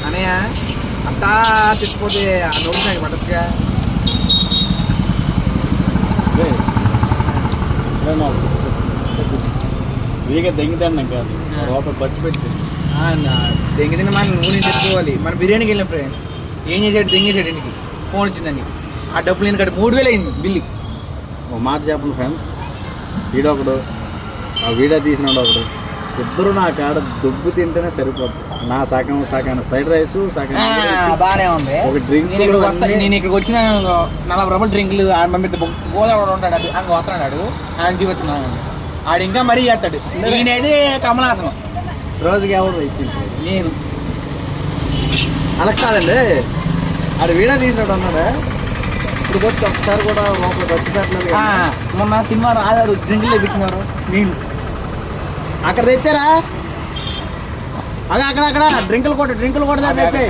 అనయ్య అంతా తెచ్చిపోతే ఆ నోటి నాకు పట్టచ్చుగా. వీగా దెంగితాను కాదు లోపల బతి పెట్టి దెంగి తిన్న మనం నూనె తెచ్చుకోవాలి. మన బిర్యానీకి వెళ్ళిన ఫ్రెండ్స్ ఏం చేసాడు, దెంగేసాడు ఇంటికి. ఫోన్ వచ్చిందని ఆ డబ్బులు నేను కట్టి 3000 అయింది బిల్లు. ఒక మాట చెప్పండి ఫ్రెండ్స్, వీడొకడు ఆ వీడియో తీసినాడు ఒకడు, ఇద్దరు నా కాడ దుబ్బు తింటేనే సరిపోతుంది. నా సగం ఫ్రైడ్ రైస్ సగం బాగానే ఉంది. ఒక డ్రింక్. నేను ఇక్కడికి వచ్చిన 40 రూపాయలు డ్రింకులు పంపిస్తే గోదావరి ఉంటాడు, అది అని వస్తున్నాడు ఆయన చూస్తున్నాను. ఆడు ఇంకా మరీ చేస్తాడు. నేనైతే కమలాసనం రోజుకి ఎవరు ఇచ్చింటాడు. నేను అలా కాదండి, ఆడు వీడియో తీసినాడు అన్నాడా. ఇప్పుడు వచ్చి ఒకసారి కూడా లోపల వచ్చి పెట్టలేదు. మొన్న సినిమా రాదారు డ్రింకులు తెప్పించినారు. నేను అక్కడ తెచ్చారా? అక్కడ డ్రింకులు కూడా తెచ్చాయి.